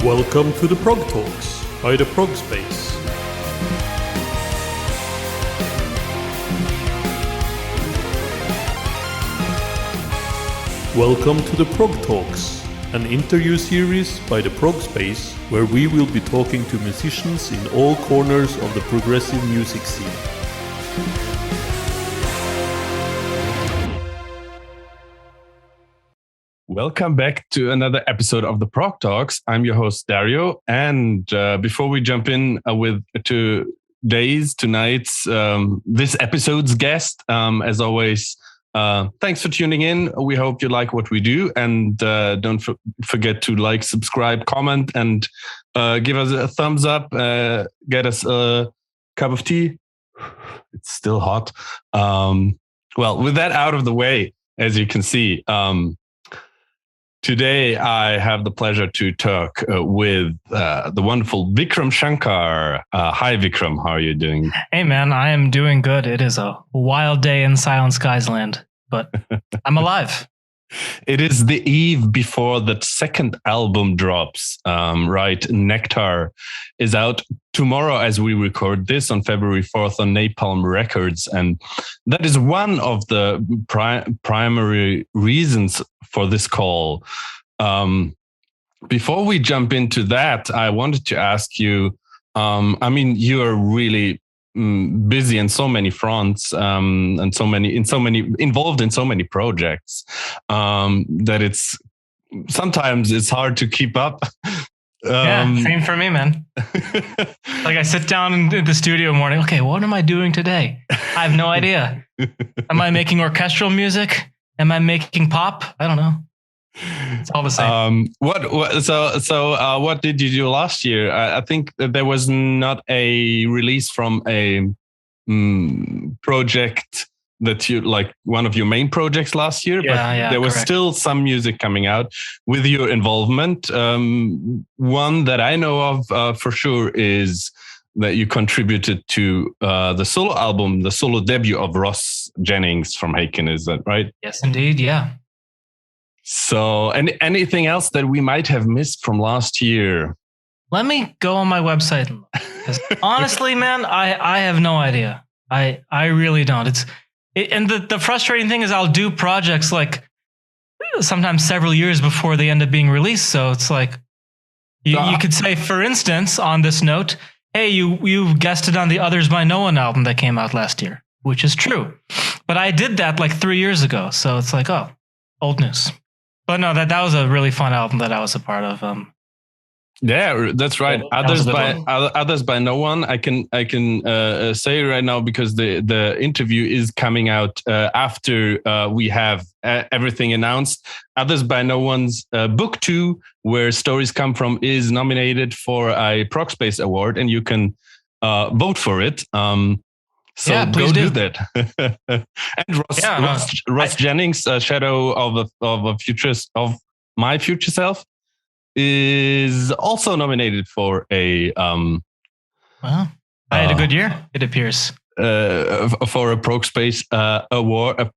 Welcome to the Prog Talks by the Prog Space. Welcome to the Prog Talks, an interview series by the Prog Space where we will be talking to musicians in all corners of the progressive music scene. Welcome back to another episode of the Prog Talks. I'm your host, Dario. And before we jump in with tonight's, this episode's guest, as always, thanks for tuning in. We hope you like what we do. And don't forget to like, subscribe, comment, and give us a thumbs up. Get us a cup of tea. It's still hot. Well, with that out of the way, as you can see, today, I have the pleasure to talk with the wonderful Vikram Shankar. Hi, Vikram. How are you doing? Hey, man. I am doing good. It is a wild day in Silent Skies land, but I'm alive. It is the eve before the second album drops, right? Nectar is out tomorrow as we record this on February 4th on Napalm Records. And that is one of the primary reasons for this call. Before we jump into that, I wanted to ask you, you are really busy in so many fronts, and involved in so many projects, that sometimes it's hard to keep up. Yeah, same for me, man. Like I sit down in the studio morning. Okay, what am I doing today? I have no idea. Am I making orchestral music? Am I making pop? I don't know. It's all the same. What did you do last year? I think that there was not a release from a project that you like, one of your main projects last year, but there was still some music coming out with your involvement. One that I know of for sure is that you contributed to the solo album, the solo debut of Ross Jennings from Haken. Is that right? Yes, indeed. Yeah. So, anything else that we might have missed from last year? Let me go on my website and look. 'Cause honestly, man, I have no idea. I really don't. And the frustrating thing is I'll do projects like sometimes several years before they end up being released. So it's like you could say, for instance, on this note, hey, you guested on the Others by No One album that came out last year, which is true. But I did that like 3 years ago. So it's like, oh, old news. But no, that was a really fun album that I was a part of. Yeah, that's right. Others by No One. I can say right now because the interview is coming out after we have everything announced. Others by No One's book 2, Where Stories Come From, is nominated for a Prog Space Award, and you can vote for it. So yeah, go do that. And Ross Jennings, Shadow of My Future Self, is also nominated for a. Well, I had a good year, it appears. For a Prog Space award,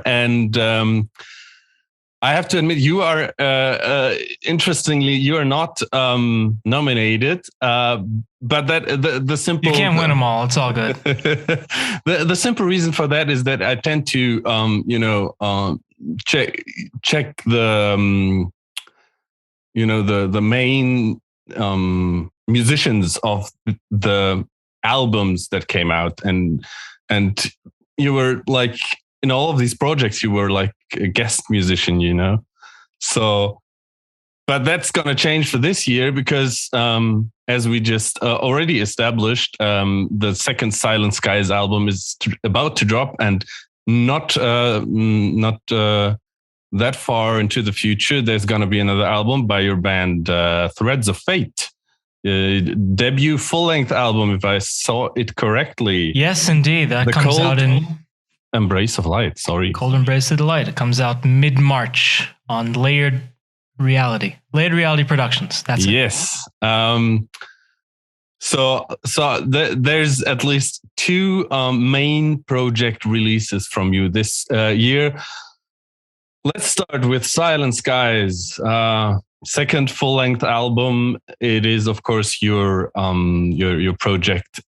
and I have to admit, you are interestingly, you are not nominated. But that the simple, you can't win them all. It's all good. the simple reason for that is that I tend to check the the main musicians of the albums that came out, and you were like in all of these projects you were like a guest musician, so. But that's going to change for this year because, as we just already established, the second Silent Skies album is about to drop, and not that far into the future, there's going to be another album by your band, Threads of Fate, debut full-length album, if I saw it correctly. Yes, indeed. That comes out in Embrace of Light. Sorry, Cold Embrace of the Light. It comes out mid-March on Layered Reality Productions. That's it. Yes. So there's at least 2 main project releases from you this year. Let's start with Silent Skies. second full-length album. It is, of course, your project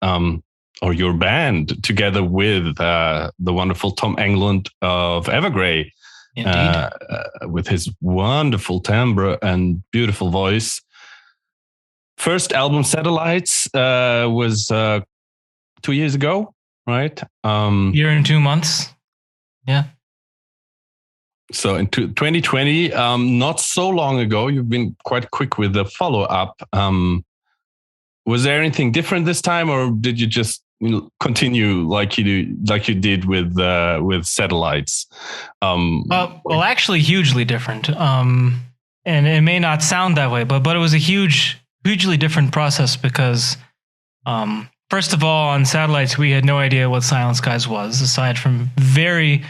or your band together with the wonderful Tom Englund of Evergrey, with his wonderful timbre and beautiful voice. First album, Satellites, was 2 years ago, right? Year and 2 months. Yeah. So in 2020, not so long ago, you've been quite quick with the follow-up. Was there anything different this time, or did you just continue like you did with Satellites? Well, actually, hugely different. And it may not sound that way, but it was a hugely different process because, first of all, on Satellites, we had no idea what Silent Skies was, aside from very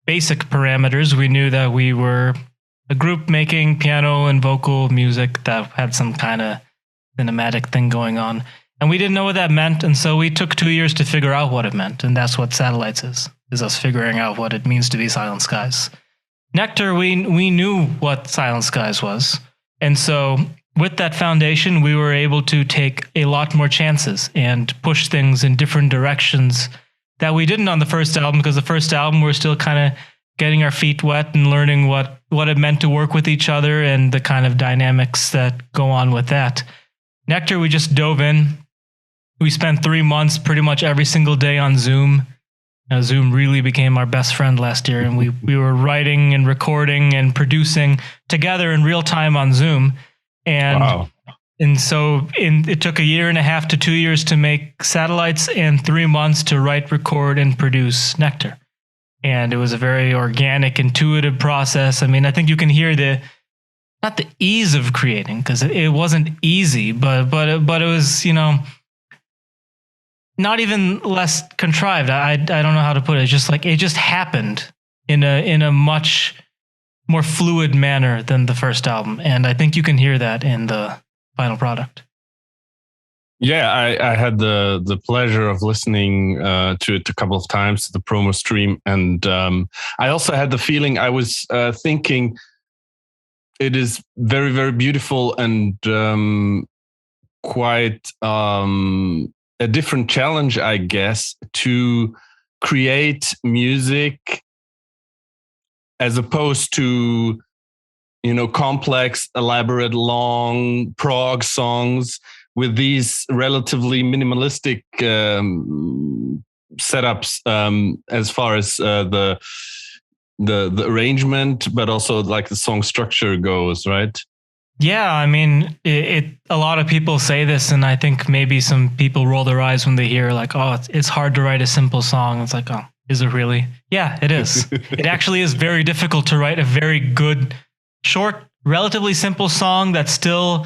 basic parameters. We knew that we were a group making piano and vocal music that had some kind of cinematic thing going on. And we didn't know what that meant. And so we took 2 years to figure out what it meant. And that's what Satellites is us figuring out what it means to be Silent Skies. Nectar, we knew what Silent Skies was. And so with that foundation, we were able to take a lot more chances and push things in different directions that we didn't on the first album, because the first album we're still kind of getting our feet wet and learning what it meant to work with each other and the kind of dynamics that go on with that. Nectar, we just dove in. We spent 3 months pretty much every single day on Zoom. Zoom really became our best friend last year, and we were writing and recording and producing together in real time on Zoom. And wow. And so it took 1.5 to 2 years to make Satellites and 3 months to write, record, and produce Nectar. And it was a very organic, intuitive process. I mean, I think you can hear not the ease of creating, because it wasn't easy, but it was, not even less contrived. I don't know how to put it. It's just like it just happened in a much more fluid manner than the first album. And I think you can hear that in the final product. Yeah, I had the pleasure of listening to it a couple of times, the promo stream. And I also had the feeling, I was thinking it is very, very beautiful and quite a different challenge, I guess, to create music as opposed to, complex, elaborate, long prog songs with these relatively minimalistic setups as far as the arrangement, but also like the song structure goes, right? Yeah, I mean, a lot of people say this, and I think maybe some people roll their eyes when they hear like, oh, it's hard to write a simple song. It's like, oh, is it really? Yeah, it is. It actually is very difficult to write a very good, short, relatively simple song that still,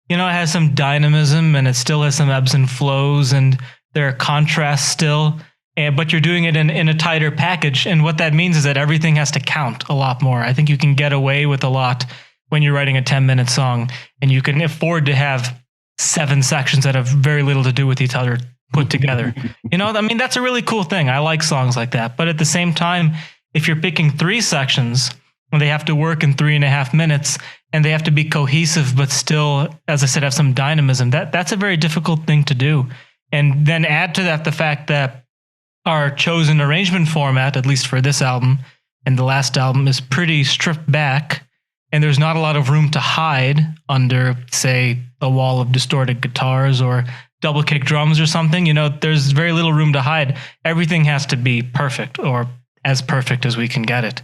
has some dynamism, and it still has some ebbs and flows, and there are contrasts still. But you're doing it in a tighter package. And what that means is that everything has to count a lot more. I think you can get away with a lot when you're writing a 10-minute song, and you can afford to have 7 sections that have very little to do with each other put together. That's a really cool thing. I like songs like that. But at the same time, if you're picking 3 sections and they have to work in 3.5 minutes and they have to be cohesive, but still, as I said, have some dynamism, that's a very difficult thing to do. And then add to that the fact that our chosen arrangement format, at least for this album and the last album, is pretty stripped back. And there's not a lot of room to hide under, say, a wall of distorted guitars or double kick drums or something. There's very little room to hide. Everything has to be perfect, or as perfect as we can get it.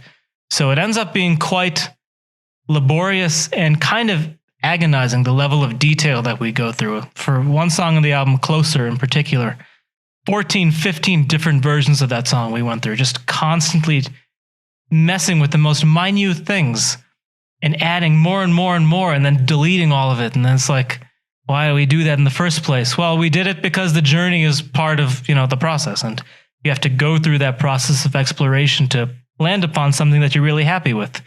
So it ends up being quite laborious and kind of agonizing, the level of detail that we go through. For one song on the album, Closer in particular, 14, 15 different versions of that song we went through, just constantly messing with the most minute things and adding more and more and more, and then deleting all of it. And then it's like, why do we do that in the first place? Well, we did it because the journey is part of, the process, and you have to go through that process of exploration to land upon something that you're really happy with.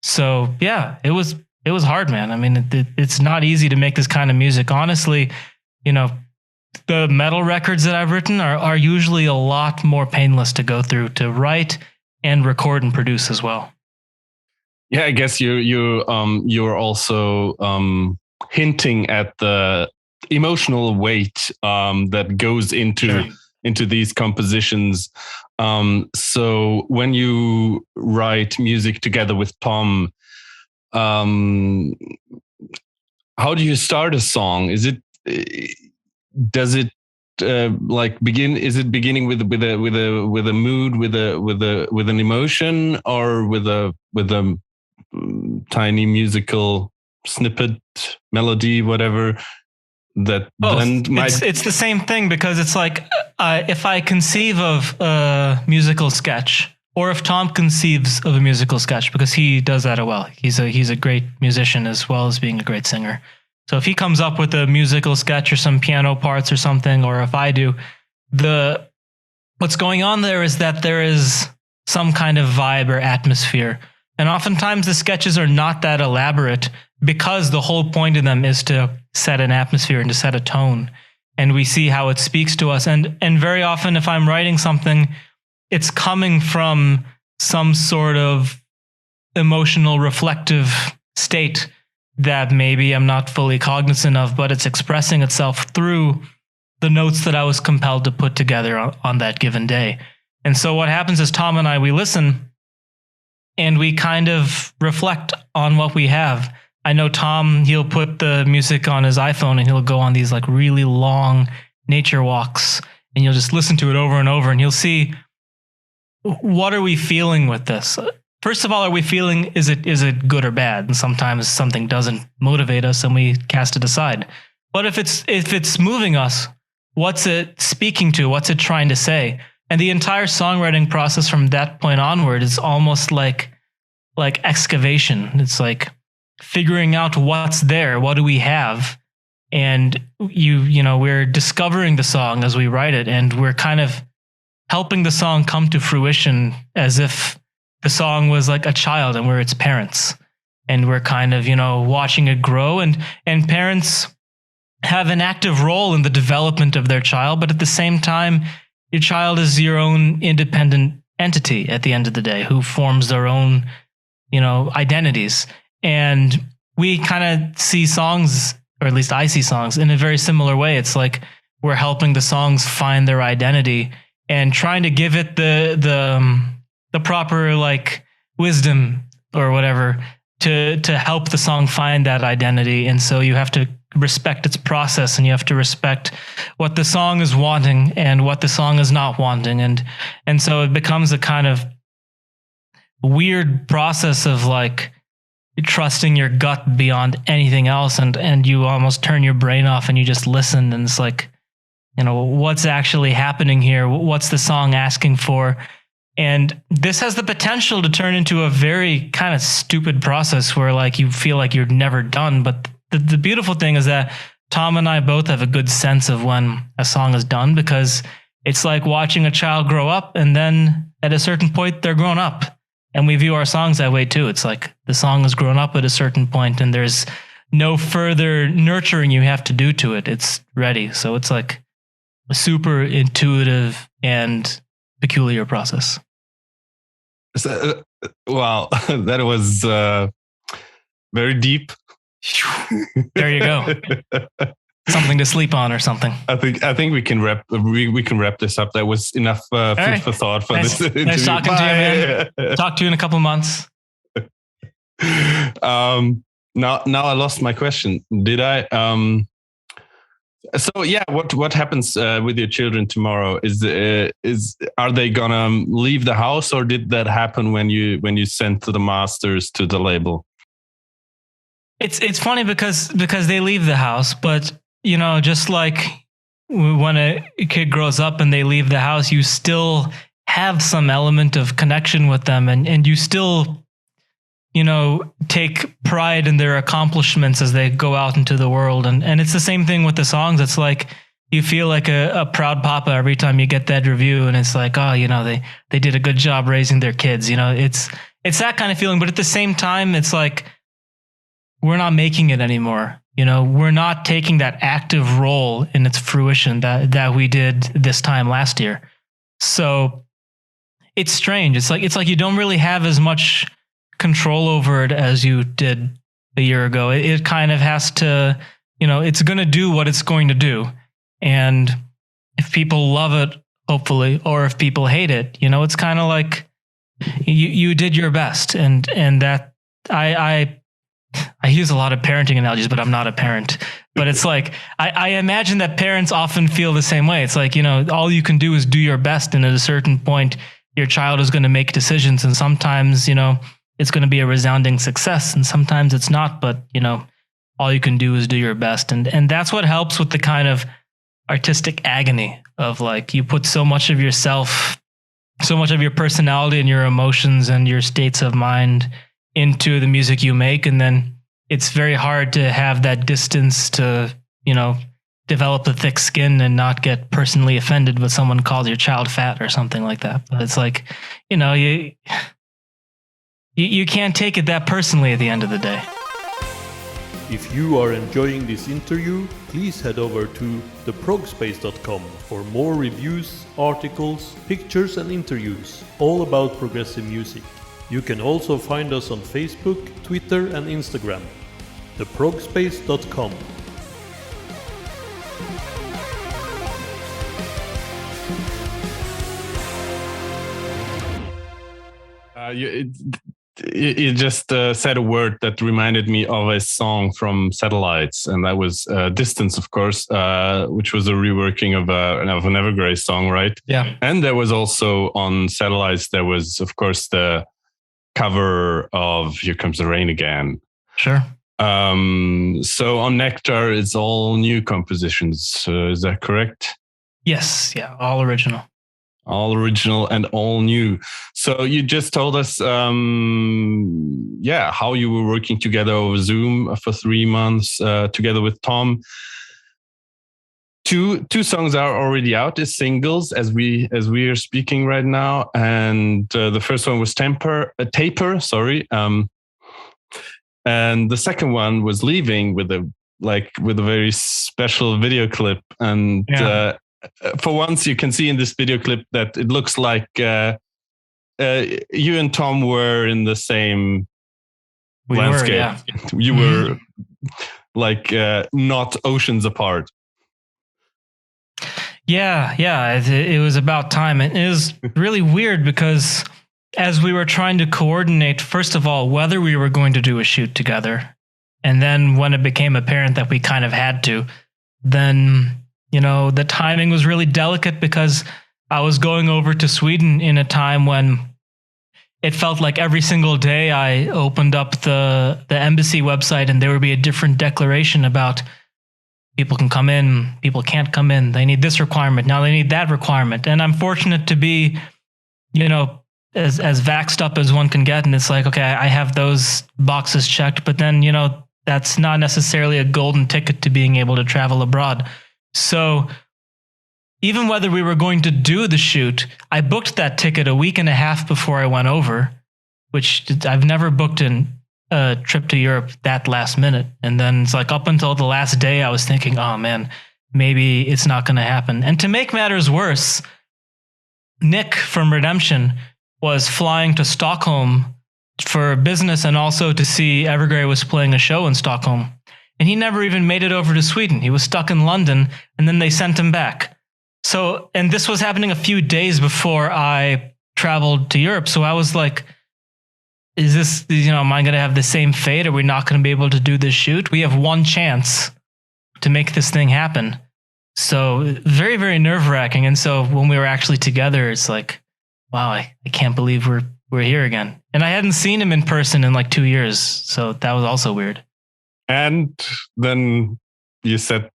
So yeah, it was hard, man. I mean, it's not easy to make this kind of music. Honestly, the metal records that I've written are usually a lot more painless to go through, to write and record and produce as well. Yeah, I guess you're also hinting at the emotional weight that goes into these compositions. So when you write music together with Tom, how do you start a song? Does it like begin? Is it beginning with a mood, with an emotion, or with a tiny musical snippet, melody, whatever? That Both. Then it's the same thing, because it's like if I conceive of a musical sketch, or if Tom conceives of a musical sketch, because he does that well. He's a great musician as well as being a great singer. So if he comes up with a musical sketch or some piano parts or something, or if I do, what's going on there is that there is some kind of vibe or atmosphere. And oftentimes the sketches are not that elaborate, because the whole point of them is to set an atmosphere and to set a tone. And we see how it speaks to us. And very often, if I'm writing something, it's coming from some sort of emotional, reflective state that maybe I'm not fully cognizant of, but it's expressing itself through the notes that I was compelled to put together on that given day. And so what happens is Tom and I, we listen and we kind of reflect on what we have. I know Tom, he'll put the music on his iPhone and he'll go on these like really long nature walks, and you'll just listen to it over and over, and you'll see, what are we feeling with this? First of all, are we feeling, is it good or bad? And sometimes something doesn't motivate us and we cast it aside. But if it's moving us, what's it speaking to? What's it trying to say? And the entire songwriting process from that point onward is almost like excavation. It's like figuring out what's there. What do we have? And we're discovering the song as we write it, and we're kind of helping the song come to fruition as if the song was like a child and we're its parents. And we're kind of, watching it grow, and parents have an active role in the development of their child. But at the same time, your child is your own independent entity at the end of the day, who forms their own, identities. And we kind of see songs, or at least I see songs, in a very similar way. It's like we're helping the songs find their identity and trying to give it the proper like wisdom or whatever to help the song find that identity. And so you have to respect its process, and you have to respect what the song is wanting and what the song is not wanting. And so it becomes a kind of weird process of like trusting your gut beyond anything else. And you almost turn your brain off and you just listen. And it's like, what's actually happening here? What's the song asking for? And this has the potential to turn into a very kind of stupid process where like you feel like you're never done. But the beautiful thing is that Tom and I both have a good sense of when a song is done, because it's like watching a child grow up, and then at a certain point they're grown up. And we view our songs that way too. It's like the song has grown up at a certain point and there's no further nurturing you have to do to it. It's ready. So it's like a super intuitive and peculiar process. So, wow, that was very deep. There you go. Something to sleep on or something. I think we can wrap this up. That was enough food right. for thought for Nice, this interview. Nice talking to you, man. Talk to you in a couple months. Now I lost my question. Did I? So yeah, what happens with your children tomorrow? Are they gonna leave the house, or did that happen when you sent the masters to the label? It's funny because they leave the house, but just like when a kid grows up and they leave the house, you still have some element of connection with them, and you still take pride in their accomplishments as they go out into the world. And it's the same thing with the songs. It's like you feel like a proud papa every time you get that review, and it's like, oh, they did a good job raising their kids. It's that kind of feeling. But at the same time, it's like we're not making it anymore. We're not taking that active role in its fruition that we did this time last year. So it's strange. It's like you don't really have as much control over it as you did a year ago. It kind of has to, it's going to do what it's going to do. And if people love it, hopefully, or if people hate it, it's kind of like you did your best. And that I use a lot of parenting analogies, but I'm not a parent. But it's like, I imagine that parents often feel the same way. It's like, all you can do is do your best. And at a certain point, your child is going to make decisions. And sometimes, it's going to be a resounding success. And sometimes it's not. But, all you can do is do your best. And that's what helps with the kind of artistic agony of like, you put so much of yourself, so much of your personality and your emotions and your states of mind into the music you make. And then it's very hard to have that distance to, develop a thick skin and not get personally offended when someone calls your child fat or something like that. But it's like, you can't take it that personally at the end of the day. If you are enjoying this interview, please head over to theprogspace.com for more reviews, articles, pictures and interviews all about progressive music. You can also find us on Facebook, Twitter and Instagram. theprogspace.com. You just said a word that reminded me of a song from Satellites, and that was Distance, of course, which was a reworking of an Evergrey song, right? Yeah. And there was also on Satellites, there was, of course, the cover of Here Comes the Rain Again. Sure. So on Nectar, it's all new compositions. Is that correct? Yes. Yeah. All original. All original and all new. So you just told us, how you were working together over Zoom for 3 months together with Tom. Two songs are already out as singles as we are speaking right now, and the first one was Taper. And the second one was Leaving with a very special video clip. And for once, you can see in this video clip that it looks like you and Tom were in the same landscape. You were like not oceans apart. Yeah. It was about time. And it was really weird because as we were trying to coordinate, first of all, whether we were going to do a shoot together, and then when it became apparent that we kind of had to, then the timing was really delicate because I was going over to Sweden in a time when it felt like every single day I opened up the embassy website and there would be a different declaration about people can come in, people can't come in. They need this requirement. Now they need that requirement. And I'm fortunate to be, as vaxxed up as one can get. And it's like, okay, I have those boxes checked, but then, that's not necessarily a golden ticket to being able to travel abroad. So even whether we were going to do the shoot, I booked that ticket a week and a half before I went over, which I've never booked a trip to Europe that last minute. And then it's like up until the last day, I was thinking, oh man, maybe it's not going to happen. And to make matters worse, Nick from Redemption was flying to Stockholm for business and also to see Evergrey was playing a show in Stockholm. And he never even made it over to Sweden. He was stuck in London, and then they sent him back. So, and this was happening a few days before I traveled to Europe. So I was like, is this, am I going to have the same fate? Are we not going to be able to do this shoot? We have one chance to make this thing happen. So very, very nerve-wracking. And so when we were actually together, it's like, wow, I can't believe we're here again. And I hadn't seen him in person in like 2 years. So that was also weird. And then you set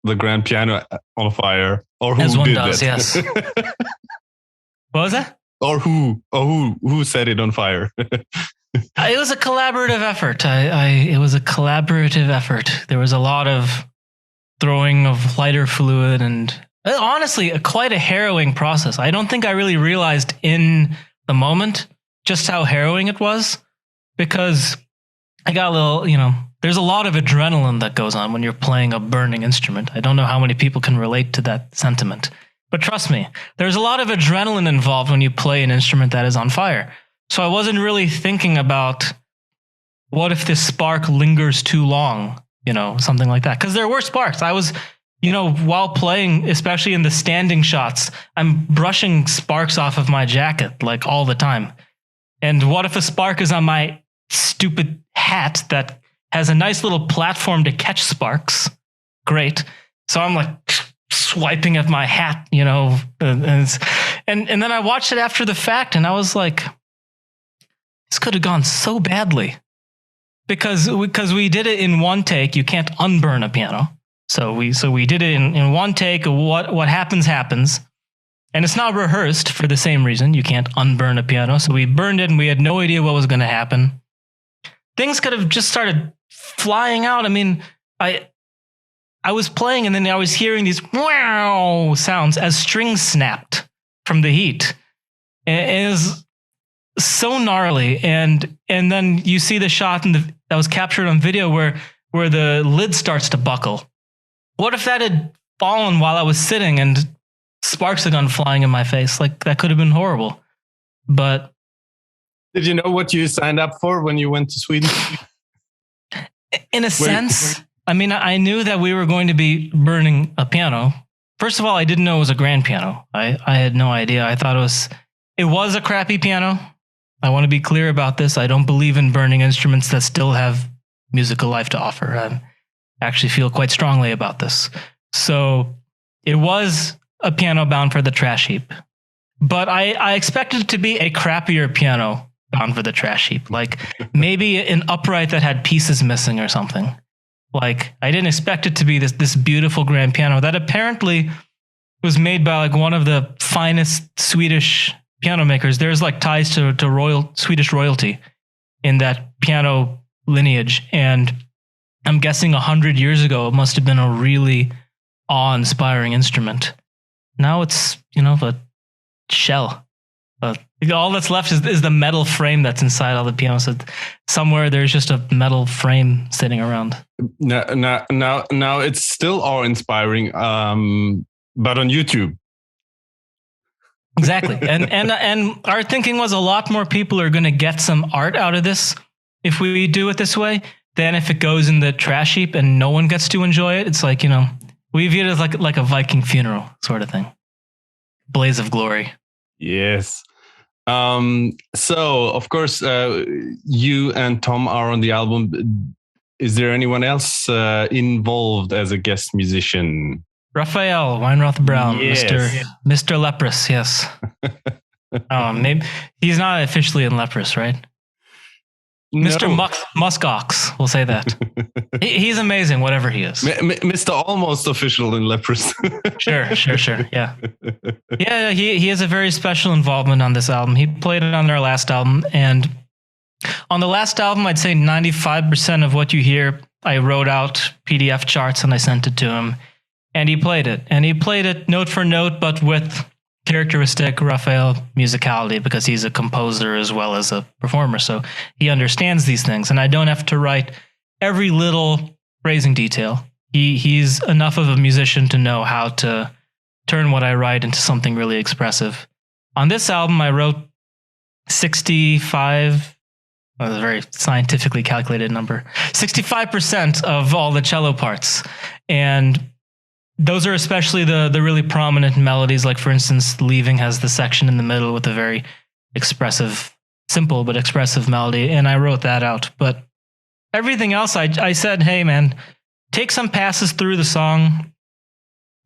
the grand piano on fire, or who As one did does, that? yes. What was that? Or who set it on fire? It was a collaborative effort. It was a collaborative effort. There was a lot of throwing of lighter fluid and honestly, quite a harrowing process. I don't think I really realized in the moment just how harrowing it was, because I got a little, there's a lot of adrenaline that goes on when you're playing a burning instrument. I don't know how many people can relate to that sentiment, but trust me, there's a lot of adrenaline involved when you play an instrument that is on fire. So I wasn't really thinking about what if this spark lingers too long, something like that. Because there were sparks. I was, while playing, especially in the standing shots, I'm brushing sparks off of my jacket like all the time. And what if a spark is on my stupid hat that has a nice little platform to catch sparks? Great. So I'm like swiping at my hat, and then I watched it after the fact and I was like, this could have gone so badly because we did it in one take. You can't unburn a piano. So we did it in one take. What happens. And it's not rehearsed for the same reason. You can't unburn a piano. So we burned it and we had no idea what was going to happen. Things could have just started flying out. I mean, I was playing and then I was hearing these wow sounds as strings snapped from the heat. It was so gnarly. And then you see the shot that was captured on video where the lid starts to buckle. What if that had fallen while I was sitting and sparks had gone flying in my face? Like, that could have been horrible. But did you know what you signed up for when you went to Sweden? In a sense, I mean, I knew that we were going to be burning a piano. First of all, I didn't know it was a grand piano. I had no idea. I thought it was a crappy piano. I want to be clear about this. I don't believe in burning instruments that still have musical life to offer. I actually feel quite strongly about this. So it was a piano bound for the trash heap. But I expected it to be a crappier piano bound for the trash heap. Like maybe an upright that had pieces missing or something. Like I didn't expect it to be this beautiful grand piano that apparently was made by like one of the finest Swedish piano makers. There's like ties to Swedish royalty in that piano lineage. And I'm guessing 100 years ago, it must have been a really awe-inspiring instrument. Now it's, a shell. All that's left is the metal frame that's inside all the pianos. So somewhere there's just a metal frame sitting around. Now it's still awe-inspiring, but on YouTube. Exactly. And our thinking was a lot more people are going to get some art out of this if we do it this way than if it goes in the trash heap and no one gets to enjoy it. It's like, we view it as like a Viking funeral sort of thing. Blaze of glory. Yes. So of course, you and Tom are on the album. Is there anyone else involved as a guest musician? Raphael Weinroth-Browne, yes. Mr. Leprous, yes. Maybe he's not officially in Leprous, right? No. Mr. Muskox, we'll say that. He's amazing, whatever he is. Mr. Almost Official in Leprous. Sure. Yeah. Yeah, he has a very special involvement on this album. He played it on their last album. And on the last album, I'd say 95% of what you hear, I wrote out PDF charts and I sent it to him. And he played it. And he played it note for note, but with characteristic Raphael musicality because he's a composer as well as a performer. So he understands these things. And I don't have to write every little phrasing detail. He's enough of a musician to know how to turn what I write into something really expressive. On this album, I wrote 65, well, a very scientifically calculated number, 65% of all the cello parts. And those are especially the really prominent melodies. Like, for instance, Leaving has the section in the middle with a very expressive, simple but expressive melody. And I wrote that out. But everything else, I said, hey, man, take some passes through the song,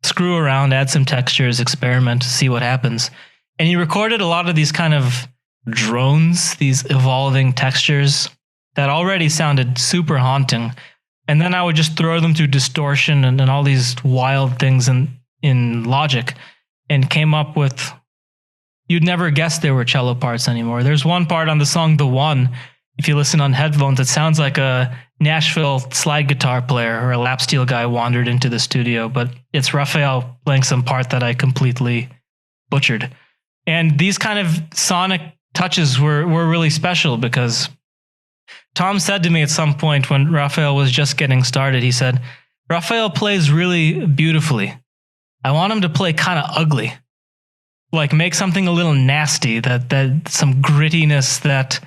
screw around, add some textures, experiment, see what happens. And he recorded a lot of these kind of drones, these evolving textures that already sounded super haunting. And then I would just throw them through distortion and all these wild things in Logic and came up with, you'd never guess there were cello parts anymore. There's one part on the song The One, if you listen on headphones, it sounds like a Nashville slide guitar player or a lap steel guy wandered into the studio, but it's Raphael playing some part that I completely butchered. And these kind of sonic touches were really special because Tom said to me at some point when Raphael was just getting started, he said, Raphael plays really beautifully. I want him to play kind of ugly. like make something a little nasty, that some grittiness that,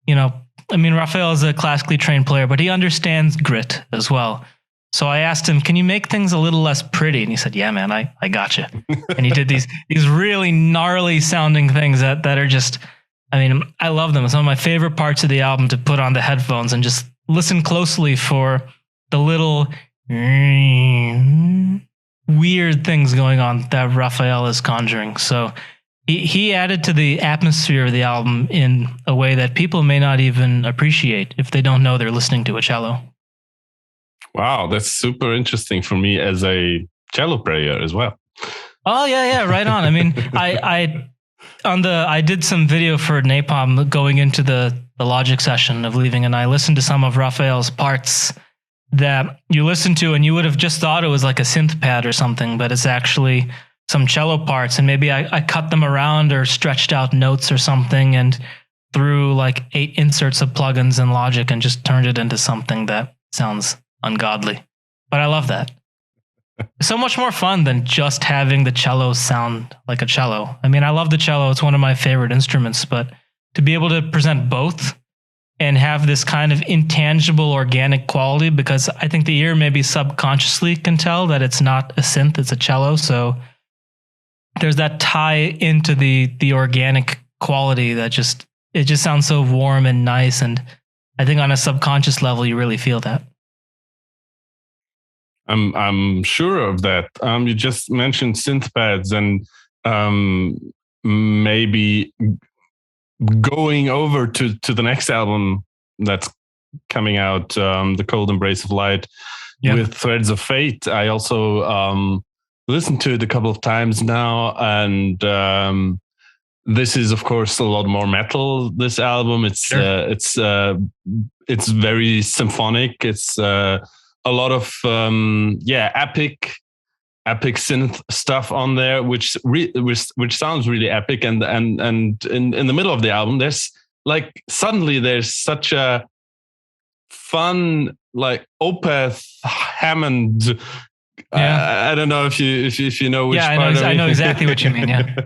I mean, Raphael is a classically trained player, but he understands grit as well. So I asked him, can you make things a little less pretty? And he said, yeah, man, I got you. And he did these really gnarly sounding things that are just, I mean, I love them. Some of my favorite parts of the album to put on the headphones and just listen closely for the little weird things going on that Raphael is conjuring. So he added to the atmosphere of the album in a way that people may not even appreciate if they don't know they're listening to a cello. Wow, that's super interesting for me as a cello player as well. Oh yeah, right on. I mean, I did some video for Napalm going into the Logic session of leaving, and I listened to some of Raphael's parts that you listen to, and you would have just thought it was like a synth pad or something, but it's actually some cello parts, and maybe I cut them around or stretched out notes or something, and threw like 8 inserts of plugins in Logic and just turned it into something that sounds ungodly. But I love that. It's so much more fun than just having the cello sound like a cello. I mean, I love the cello. It's one of my favorite instruments, but to be able to present both and have this kind of intangible organic quality, because I think the ear maybe subconsciously can tell that it's not a synth, it's a cello. So there's that tie into the organic quality that it just sounds so warm and nice. And I think on a subconscious level, you really feel that. I'm sure of that. You just mentioned synth pads, and maybe going over to the next album that's coming out, The Cold Embrace of Light, with Threads of Fate. I also listened to it a couple of times now, and this is of course a lot more metal. This album, it's very symphonic. It's a lot of epic synth stuff on there, which sounds really epic. And in the middle of the album, there's such a fun, like Opeth Hammond. I don't know if you know which part. I know exactly what you mean. Yeah.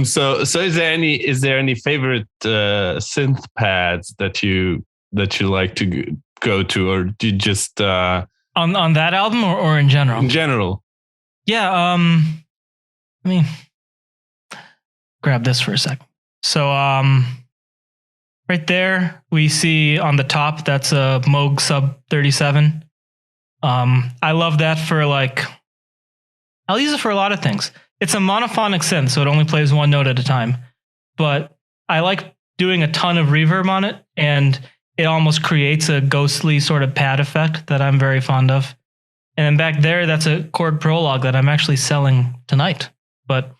So is there any favorite synth pads that you like to go to, or do you just on that album or in general? In general. Yeah. Let me grab this for a second. So right there we see on the top, that's a Moog Sub 37. I love that for I'll use it for a lot of things. It's a monophonic synth, so it only plays one note at a time, but I like doing a ton of reverb on it, and it almost creates a ghostly sort of pad effect that I'm very fond of. And then back there, that's a chord prologue that I'm actually selling tonight. But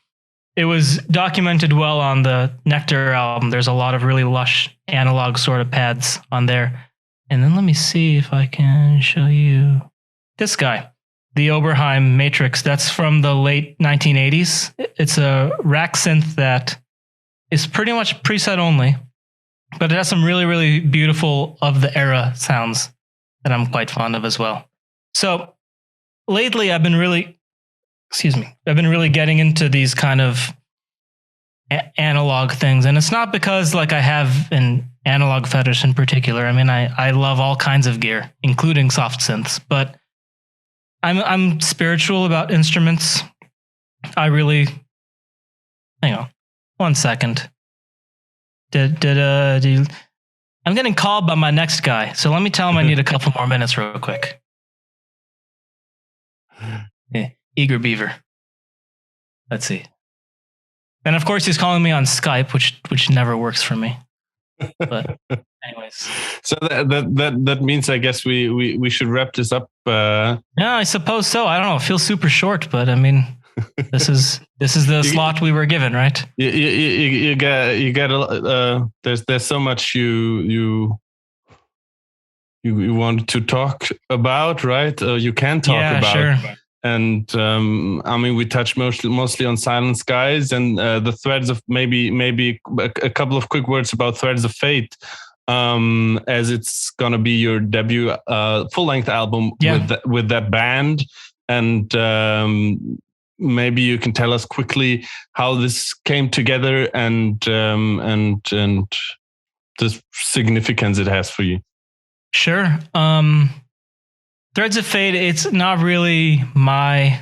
it was documented well on the Nectar album. There's a lot of really lush analog sort of pads on there. And then let me see if I can show you this guy, the Oberheim Matrix. That's from the late 1980s. It's a rack synth that is pretty much preset only, but it has some really, really beautiful of the era sounds that I'm quite fond of as well. So lately I've been really getting into these kind of analog things. And it's not because I have an analog fetish in particular. I mean, I love all kinds of gear, including soft synths, but I'm spiritual about instruments. Hang on 1 second. I'm getting called by my next guy, so let me tell him I need a couple more minutes real quick. Yeah, Eager Beaver. Let's see. And of course he's calling me on Skype, which never works for me. But anyways. So that means I guess we should wrap this up. Yeah, I suppose so. I don't know. It feels super short, but I mean, this is the slot we were given, right? You got there's so much you want to talk about, right? You can talk about. Sure. And I mean, we touched mostly on Silent Skies and the Threads of maybe a couple of quick words about Threads of Fate, as it's gonna be your debut full length album with that band, and maybe you can tell us quickly how this came together and the significance it has for you. Sure. Threads of Fate, it's not really my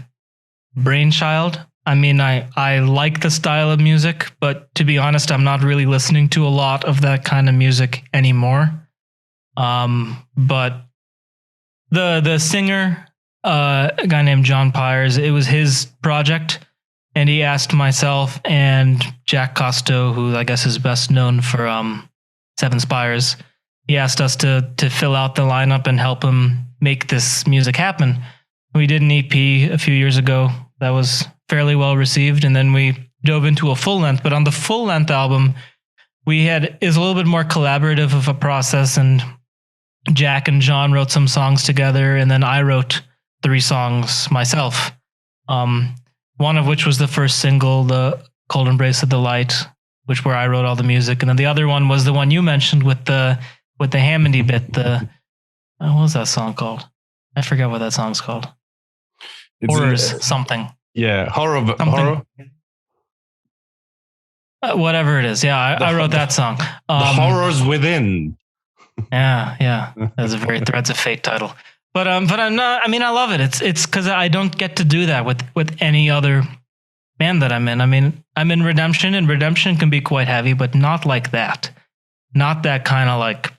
brainchild. I mean, I like the style of music, but to be honest, I'm not really listening to a lot of that kind of music anymore. But the singer, a guy named John Pyers, it was his project, and he asked myself and Jack Costo, who I guess is best known for Seven Spires, he asked us to fill out the lineup and help him make this music happen. We did an EP a few years ago that was fairly well received, and then we dove into a full length. But on the full length album, is a little bit more collaborative of a process, and Jack and John wrote some songs together, and then I wrote 3 songs myself. One of which was the first single, The Cold Embrace of the Light, where I wrote all the music, and then the other one was the one you mentioned with the Hammondy bit. What was that song called? I forget what that song's called. Horrors something. Yeah, horror. Whatever it is. Yeah, I wrote that song. The Horrors Within. Yeah. That's a very Threads of Fate title. But I'm not. I mean, I love it. It's because I don't get to do that with any other band that I'm in. I mean, I'm in Redemption, and Redemption can be quite heavy, but not like that. Not that kind of like.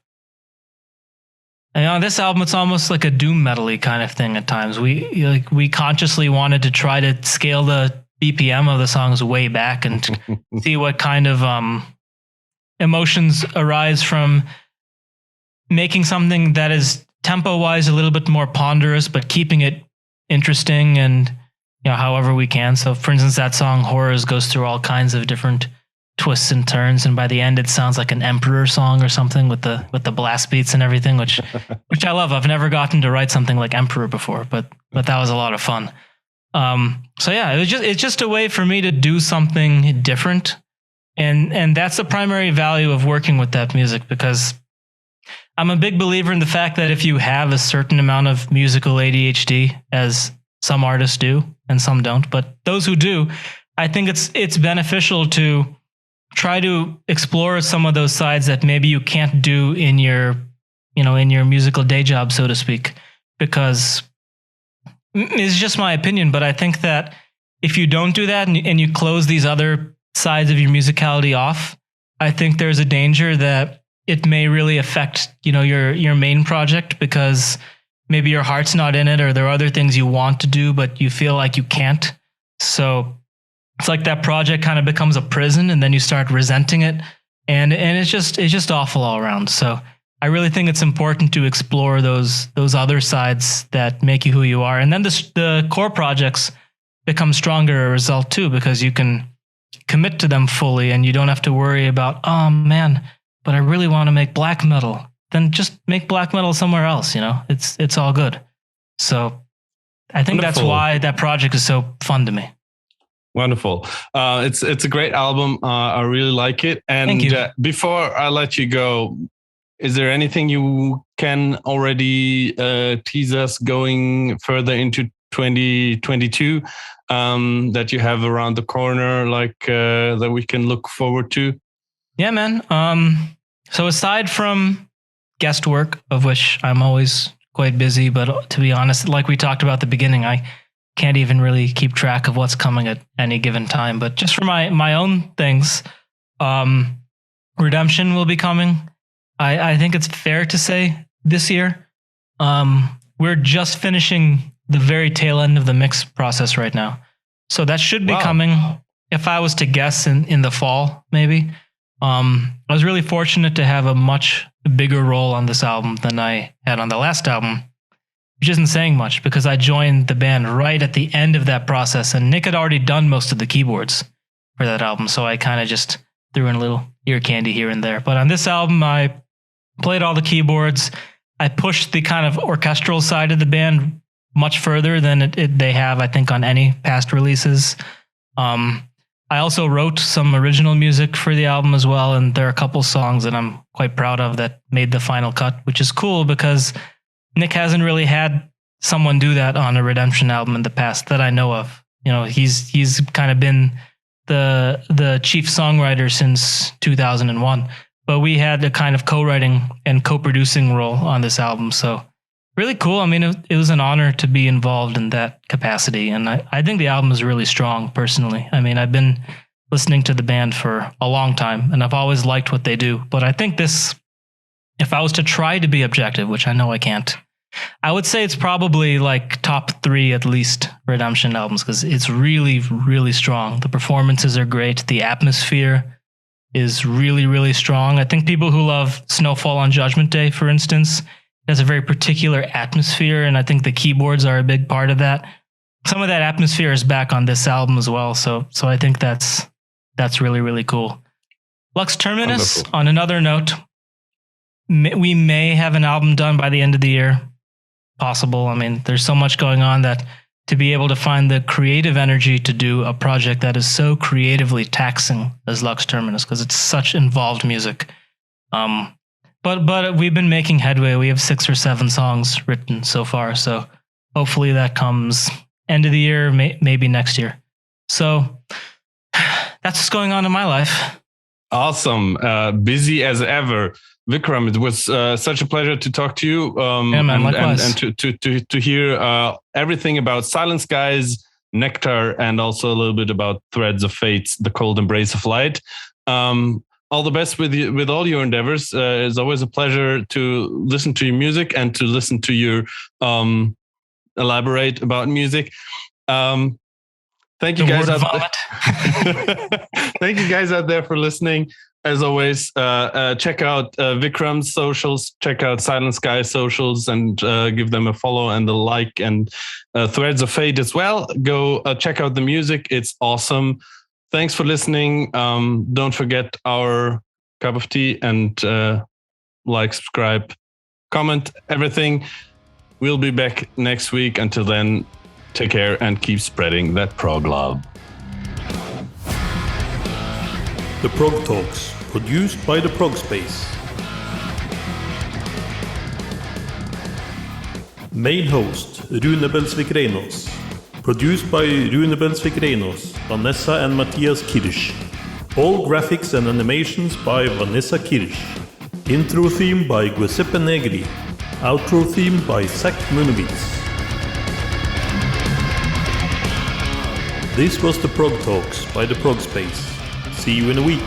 And on this album, it's almost like a doom metal-y kind of thing at times. We consciously wanted to try to scale the BPM of the songs way back and see what kind of emotions arise from making something that is tempo-wise a little bit more ponderous, but keeping it interesting and however we can. So, for instance, that song "Horrors" goes through all kinds of different twists and turns, and by the end it sounds like an Emperor song or something with the blast beats and everything, which I love. I've never gotten to write something like Emperor before, but that was a lot of fun. So yeah, it's just a way for me to do something different, and that's the primary value of working with that music, because I'm a big believer in the fact that if you have a certain amount of musical ADHD, as some artists do and some don't, but those who do, I think it's beneficial to try to explore some of those sides that maybe you can't do in your musical day job, so to speak, because it's just my opinion. But I think that if you don't do that and you close these other sides of your musicality off, I think there's a danger that it may really affect, your main project, because maybe your heart's not in it, or there are other things you want to do, but you feel like you can't. So it's like that project kind of becomes a prison, and then you start resenting it, and it's just awful all around. So I really think it's important to explore those other sides that make you who you are, and then the core projects become stronger as a result too, because you can commit to them fully, and you don't have to worry about, oh man, but I really want to make black metal. Then just make black metal somewhere else. It's all good. So I think That's why that project is so fun to me. Wonderful. It's a great album. I really like it. And Thank you. Before I let you go, is there anything you can already tease us going further into 2022 that you have around the corner, that we can look forward to? Yeah, man. So aside from guest work, of which I'm always quite busy, but to be honest, like we talked about at the beginning, I can't even really keep track of what's coming at any given time. But just for my own things, Redemption will be coming. I think it's fair to say this year. We're just finishing the very tail end of the mix process right now. So that should be coming, if I was to guess, in the fall, maybe. I was really fortunate to have a much bigger role on this album than I had on the last album, which isn't saying much because I joined the band right at the end of that process, and Nick had already done most of the keyboards for that album. So I kind of just threw in a little ear candy here and there. But on this album, I played all the keyboards. I pushed the kind of orchestral side of the band much further than they have, I think, on any past releases. I also wrote some original music for the album as well, and there are a couple songs that I'm quite proud of that made the final cut, which is cool because Nick hasn't really had someone do that on a Redemption album in the past that I know of. he's kind of been the chief songwriter since 2001. But we had a kind of co-writing and co-producing role on this album, so really cool. I mean, it was an honor to be involved in that capacity, and I think the album is really strong. Personally, I mean, I've been listening to the band for a long time, and I've always liked what they do. But I think this, if I was to try to be objective, which I know I can't, I would say it's probably like top 3 at least Redemption albums, because it's really, really strong. The performances are great. The atmosphere is really, really strong. I think people who love Snowfall on Judgment Day, for instance, has a very particular atmosphere, and I think the keyboards are a big part of that. Some of that atmosphere is back on this album as well, so I think that's really, really cool. Lux Terminus, wonderful. On another note, we may have an album done by the end of the year. Possible. I mean, there's so much going on that to be able to find the creative energy to do a project that is so creatively taxing as Lux Terminus, because it's such involved music. But we've been making headway. We have 6 or 7 songs written so far, so hopefully that comes end of the year, maybe next year. So that's what's going on in my life. Awesome. Busy as ever. Vikram, it was such a pleasure to talk to you. Yeah, man, likewise. And to hear everything about Silent Skies, Nectar, and also a little bit about Threads of Fate, The Cold Embrace of Light. All the best with all your endeavors. It's always a pleasure to listen to your music and to listen to your elaborate about music. Thank you guys out there. Thank you guys out there for listening. As always, check out Vikram's socials, check out Silent Sky socials, and give them a follow and a like, and Threads of Fate as well. Go check out the music. It's awesome. Thanks for listening. Don't forget our cup of tea and like, subscribe, comment, everything. We'll be back next week. Until then, take care and keep spreading that prog love. The Prog Talks, produced by the Prog Space. Main host, Rune Belsvik-Reinås. Produced by Rune Belsvik-Reinås, Vanessa and Matthias Kirsch. All graphics and animations by Vanessa Kirsch. Intro theme by Giuseppe Negri. Outro theme by Zach Munowitz. This was the Prog Talks by the Prog Space. See you in a week.